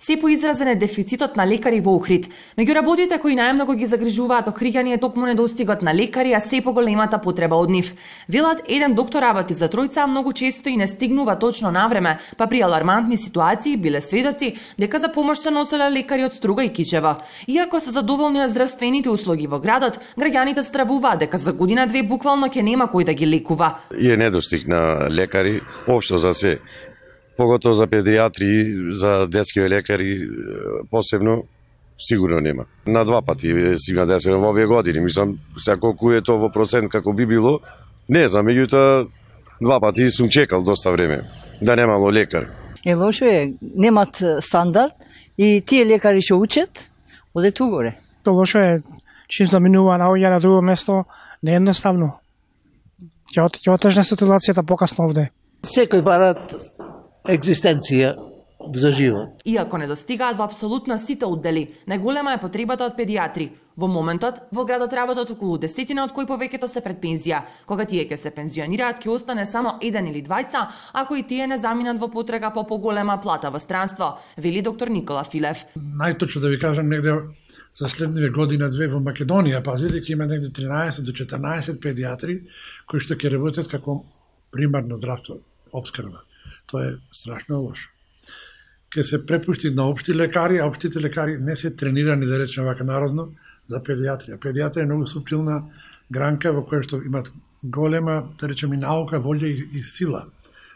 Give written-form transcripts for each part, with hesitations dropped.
Се поизразен е дефицитот на лекари во Охрид. Меѓу работите кои најмногу ги загрижуваат Охриѓани е токму недостигот на лекари, а се поголемата потреба од нив. Велат, еден доктор работи за тројца, а многу често и не стигнува точно на време, па при алармантни ситуации биле сведоци дека за помош се носеле лекари од Струга и Кичево. Иако се задоволни од здравствените услуги во градот, граѓаните стравуваат дека за година-две буквално ќе нема кој да ги лекува. Е недостиг на лекари, општо за се. Поготово за педиатри, за детски лекари, посебно, сигурно нема. На два пати си има десено во овие години. Мислам, сега колку е тоа во процент како би било, не знам, меѓутоа два пати сум чекал доста време, да немало лекар. Лошо е, немат стандард и тие лекари што учат, одат угоре. Лошо е, чим заминува наоѓа на друго место, не е едноставно. Ќе отежне ситуацијата покасно овде. Секој барат екзистенција за живот. Иако не достигаат во апсолутно сите оддели, најголема е потребата од педиатри. Во моментот, во градот работат околу 10, од кои повеќето се пред пензија. Кога тие ќе се пензионираат, ќе остане само еден или двајца, ако и тие не заминат во потрага по поголема плата во странство, вели доктор Никола Филев. Најточно да ви кажам, негде за следниве година-две во Македонија, пазите, ќе има негде 13 до 14 педиатри кои што ќе работат како примарно здравство, обскрба. Тоа е страшно лошо. Ке се препушти на општи лекари, а општите лекари не се тренирани, да речем вака народно, за педиатрија. Педиатрија е многу субтилна гранка во која што имат голема, да речем, и наука, волја и сила,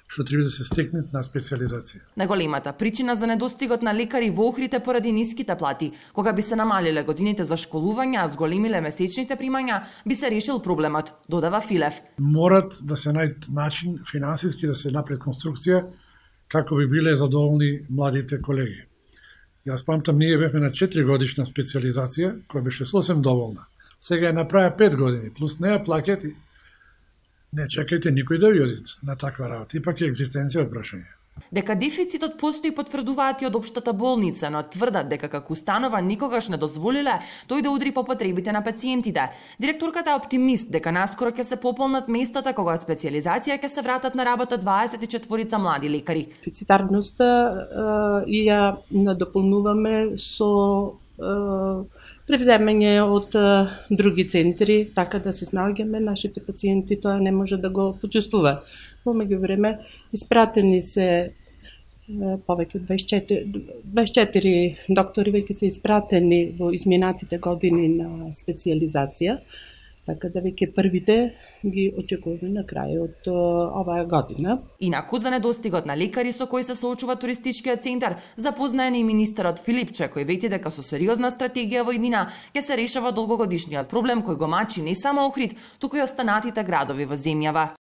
што треба да се стекне на специализација. Најголемата причина за недостигот на лекари во Охрид е поради ниските плати. Кога би се намалиле годините за школување, а зголемиле месечните примања, би се решил проблемот, додава Филев. Морат да се најде начин финансиски да се направи конструкција како би биле задоволни младите колеги. Јас памтам, ние бевме на 4 годишна специализација, која беше сосем доволна. Сега ја направи 5 години, плюс неа плакет и не чекајте никој да ви оди на таква работа. Ипак е екзистенција од прашање. Дека дефицитот постои потврдуваат и од општата болница, но тврдат дека како установа никогаш не дозволиле тој да удри по потребите на пациентите. Директорката е оптимист дека наскоро ќе се пополнат местата кога од специализација ќе се вратат на работа 24 млади лекари. Дефицитарноста ја надополнуваме со превземање од други центри, така да се снаоѓаме нашите пациенти, тоа не може да го почувствува. Во меѓувреме испратени се повеќе од 24 доктори веќе се испратени во изминатите години на специализација, така да веќе првите ги очекуваме на крајот оваа година. Инаку за недостигот на лекари со кои се соочува туристичкиот центар, запознаен и министерот Филипче, кој вети дека со сериозна стратегија во иднина ќе се решава долгогодишниот проблем кој го мачи не само Охрид, туку и останатите градови во земјава.